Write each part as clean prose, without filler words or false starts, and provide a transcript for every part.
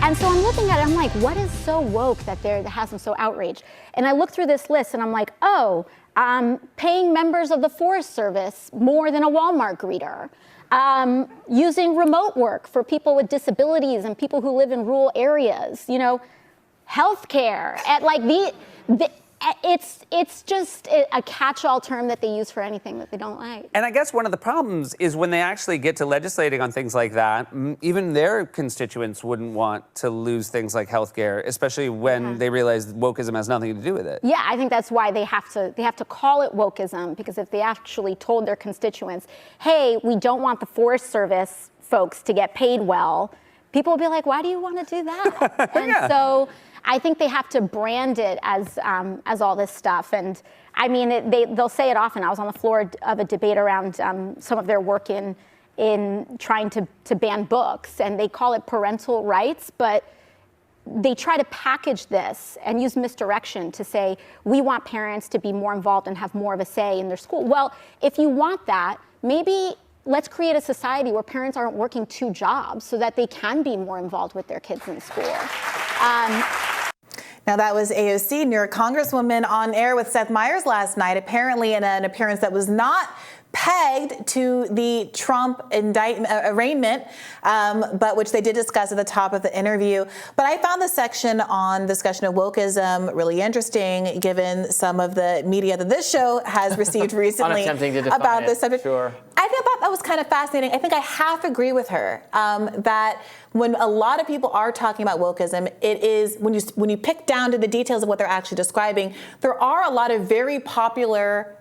And so I'm looking at it, I'm like, what is so woke that has them so outraged? And I look through this list and I'm like, oh, paying members of the Forest Service more than a Walmart greeter. Using remote work for people with disabilities and people who live in rural areas, you know, healthcare, and like it's just a catch-all term that they use for anything that they don't like. And I guess one of the problems is when they actually get to legislating on things like that, even their constituents wouldn't want to lose things like healthcare, especially when they realize wokeism has nothing to do with it. Yeah, I think that's why they have to call it wokeism, because if they actually told their constituents, hey, we don't want the Forest Service folks to get paid well, people would be like, why do you want to do that? And so I think they have to brand it as all this stuff. And I mean, they'll say it often. I was on the floor of a debate around some of their work in trying to ban books, and they call it parental rights, but they try to package this and use misdirection to say, we want parents to be more involved and have more of a say in their school. Well, if you want that, maybe let's create a society where parents aren't working 2 jobs so that they can be more involved with their kids in school. Now, that was AOC, New York Congresswoman, on air with Seth Meyers last night, apparently in an appearance that was not pegged to the Trump arraignment, but which they did discuss at the top of the interview. But I found the section on discussion of wokeism really interesting, given some of the media that this show has received recently about this subject. Sure. I thought that was kind of fascinating. I think I half agree with her that when a lot of people are talking about wokeism, it is when you pick down to the details of what they're actually describing, there are a lot of very popular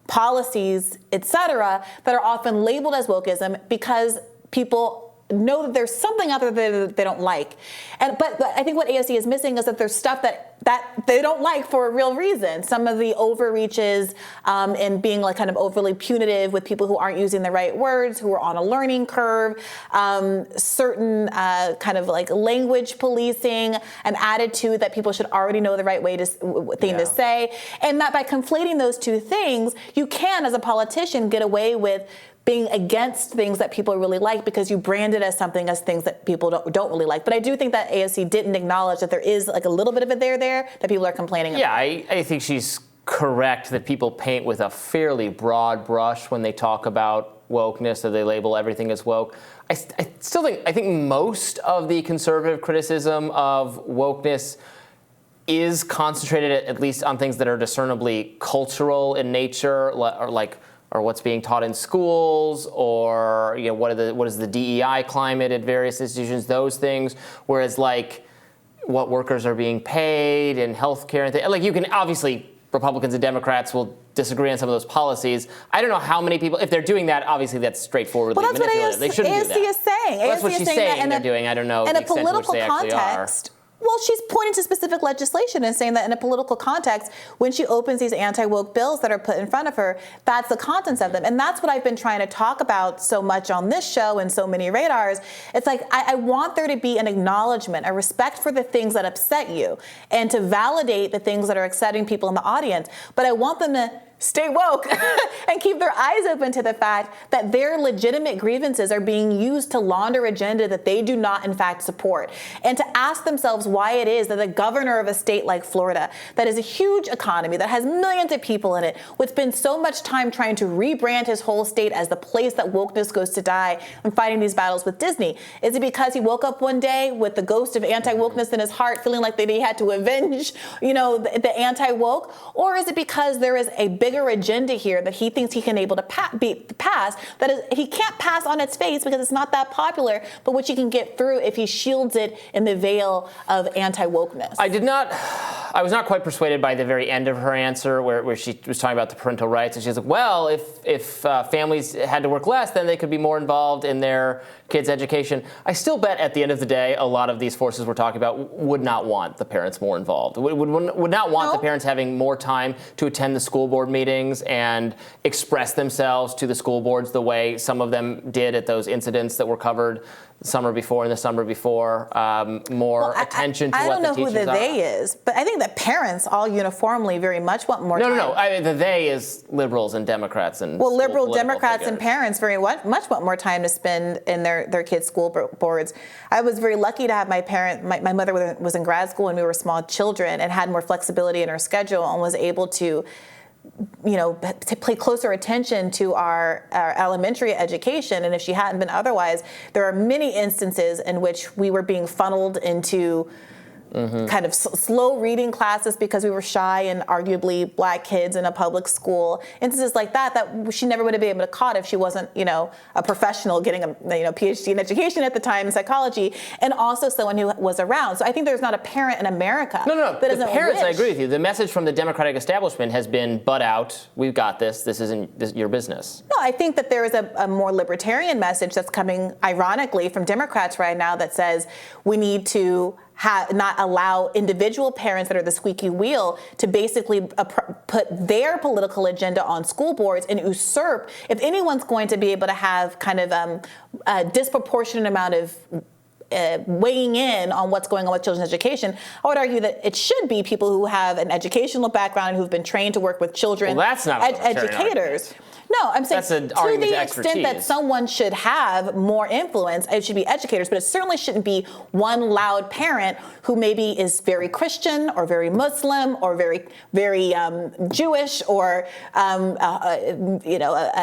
policies, et cetera, that are often labeled as wokeism because people know that there's something out there that they don't like. But I think what AOC is missing is that there's stuff that they don't like for a real reason. Some of the overreaches and being like kind of overly punitive with people who aren't using the right words, who are on a learning curve, certain kind of like language policing, an attitude that people should already know the right way to say. And that by conflating those two things, you can, as a politician, get away with being against things that people really like because you brand it as something as things that people don't really like. But I do think that AOC didn't acknowledge that there is like a little bit of it there that people are complaining about. Yeah, I think she's correct that people paint with a fairly broad brush when they talk about wokeness, that they label everything as woke. I think most of the conservative criticism of wokeness is concentrated at least on things that are discernibly cultural in nature, or what's being taught in schools, or what is the DEI climate at various institutions, those things. Whereas like what workers are being paid and healthcare and things, like you can obviously, Republicans and Democrats will disagree on some of those policies. I don't know how many people, if they're doing that, obviously that's straightforwardly manipulative. They shouldn't do that. AOC is saying. Well, that's what she's saying they're doing. I don't know the extent to which they actually are. Well, she's pointing to specific legislation and saying that in a political context, when she opens these anti-woke bills that are put in front of her, that's the contents of them. And that's what I've been trying to talk about so much on this show and so many radars. It's like, I want there to be an acknowledgement, a respect for the things that upset you, and to validate the things that are upsetting people in the audience. But I want them to stay woke and keep their eyes open to the fact that their legitimate grievances are being used to launder agenda that they do not in fact support, and to ask themselves why it is that the governor of a state like Florida, that is a huge economy, that has millions of people in it, would spend so much time trying to rebrand his whole state as the place that wokeness goes to die and fighting these battles with Disney. Is it because he woke up one day with the ghost of anti-wokeness in his heart, feeling like that he had to avenge, the anti-woke? Or is it because there is a bigger agenda here that he thinks he can able to pass, that is, he can't pass on its face because it's not that popular, but which he can get through if he shields it in the veil of anti-wokeness? I was not quite persuaded by the very end of her answer where she was talking about the parental rights, and she was like, well, if families had to work less, then they could be more involved in their kids' education. I still bet at the end of the day, a lot of these forces we're talking about would not want the parents more involved, would not want the parents having more time to attend the school board meetings and express themselves to the school boards the way some of them did at those incidents that were covered the summer before and the summer before. More attention to what the teachers are. I don't know who the they is, but I think think that parents all uniformly very much want more time. No. I mean, the they is liberals and Democrats and well, liberal political Democrats figures. and parents very much want more time to spend in their kids' school boards. I was very lucky to have my mother was in grad school when we were small children and had more flexibility in her schedule and was able to pay closer attention to our elementary education. And if she hadn't been otherwise, there are many instances in which we were being funneled into kind of slow reading classes because we were shy and arguably black kids in a public school. Instances like that she never would have been able to caught if she wasn't, a professional getting a PhD in education at the time in psychology, and also someone who was around. So I think there's not a parent in America that doesn't the parents, I wish. agree with you. The message from the Democratic establishment has been, butt out, we've got this, this isn't your business. No, I think that there is a more libertarian message that's coming, ironically, from Democrats right now that says we need to not allow individual parents that are the squeaky wheel to basically put their political agenda on school boards and usurp. If anyone's going to be able to have kind of a disproportionate amount of weighing in on what's going on with children's education, I would argue that it should be people who have an educational background and who've been trained to work with children. Well, that's not educators. No, I'm saying That's an to argument the to extent expertise. that someone should have more influence, it should be educators, but it certainly shouldn't be one loud parent who maybe is very Christian or very Muslim or very Jewish or an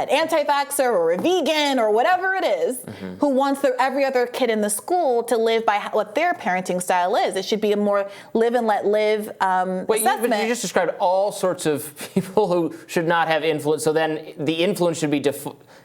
anti-vaxxer or a vegan or whatever it is, who wants every other kid in the school to live by what their parenting style is. It should be a more live and let live assessment. You just described all sorts of people who should not have influence. So then the influence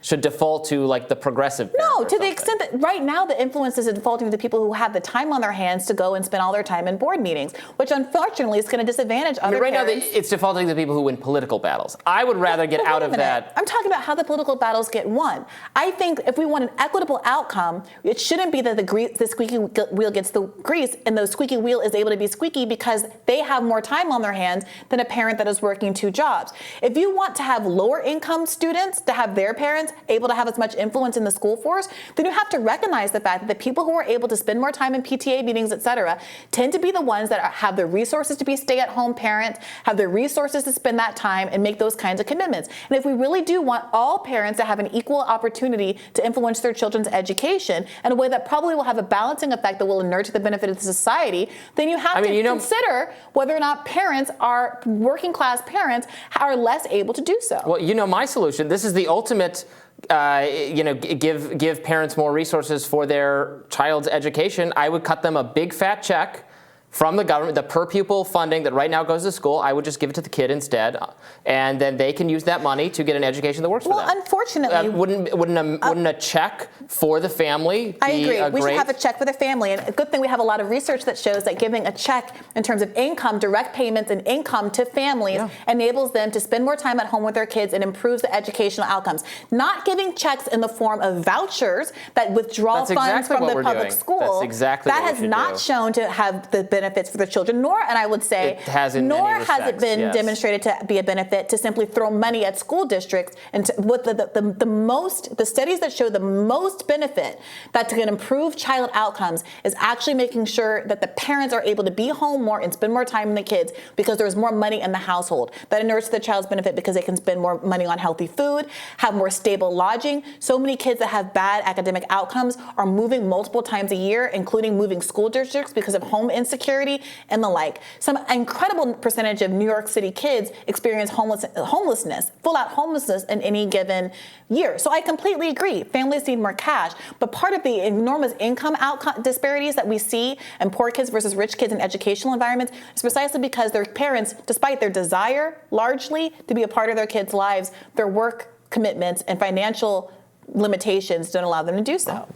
should default to like the progressive. No, to the extent that right now the influence is defaulting to people who have the time on their hands to go and spend all their time in board meetings, which unfortunately is going to disadvantage other right parents. now it's defaulting to people who win political battles. I would rather get out of that. I'm talking about how the political battles get won. I think if we want an equitable outcome, it shouldn't be that the squeaky wheel gets the grease and the squeaky wheel is able to be squeaky because they have more time on their hands than a parent that is working 2 jobs. If you want to have lower income students to have their parents able to have as much influence in the school force, then you have to recognize the fact that the people who are able to spend more time in PTA meetings, et cetera, tend to be the ones that have the resources to be stay-at-home parents, have the resources to spend that time and make those kinds of commitments. And if we really do want all parents to have an equal opportunity to influence their children's education in a way that probably will have a balancing effect that will inure to the benefit of the society, then you have to consider whether or not working class parents are less able to do so. Well, my solution, this is the ultimate, give parents more resources for their child's education. I would cut them a big fat check from the government, the per pupil funding that right now goes to school. I would just give it to the kid instead, and then they can use that money to get an education that works for them. Well, unfortunately, wouldn't a check for the family be I agree. We should have a check for the family, and a good thing we have a lot of research that shows that giving a check in terms of income, direct payments, and income to families enables them to spend more time at home with their kids and improves the educational outcomes. Not giving checks in the form of vouchers that withdraw funds from the public school. That's exactly that what has not shown to have the benefits for the children, nor has it been demonstrated to be a benefit to simply throw money at school districts. And the studies that show the most benefit that can improve child outcomes is actually making sure that the parents are able to be home more and spend more time with the kids because there's more money in the household. That inures to the child's benefit because they can spend more money on healthy food, have more stable lodging. So many kids that have bad academic outcomes are moving multiple times a year, including moving school districts because of home insecurity and the like. Some incredible percentage of New York City kids experience homelessness, full-out homelessness in any given year. So I completely agree. Families need more cash. But part of the enormous income disparities that we see in poor kids versus rich kids in educational environments is precisely because their parents, despite their desire largely to be a part of their kids' lives, their work commitments and financial limitations don't allow them to do so.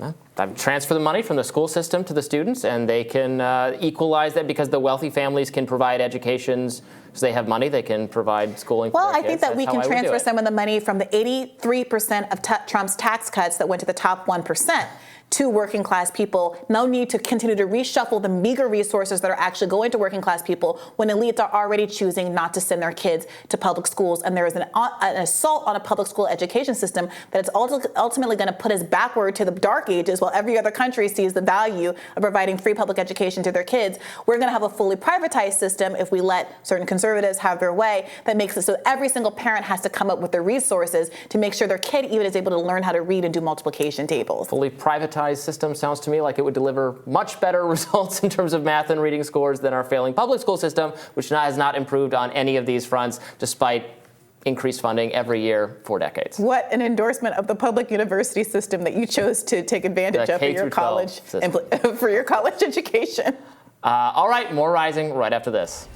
Transfer the money from the school system to the students, and they can equalize that because the wealthy families can provide educations. So they have money, they can provide schooling for their kids. I think that we can transfer some of the money from the 83% of Trump's tax cuts that went to the top 1% to working class people. No need to continue to reshuffle the meager resources that are actually going to working class people when elites are already choosing not to send their kids to public schools. And there is an assault on a public school education system that is ultimately going to put us backward to the dark ages while every other country sees the value of providing free public education to their kids, we're going to have a fully privatized system if we let certain conservatives have their way that makes it so every single parent has to come up with the resources to make sure their kid even is able to learn how to read and do multiplication tables. Fully privatized system sounds to me like it would deliver much better results in terms of math and reading scores than our failing public school system, which has not improved on any of these fronts despite increased funding every year for decades. What an endorsement of the public university system that you chose to take advantage of for your college education. All right, more Rising right after this.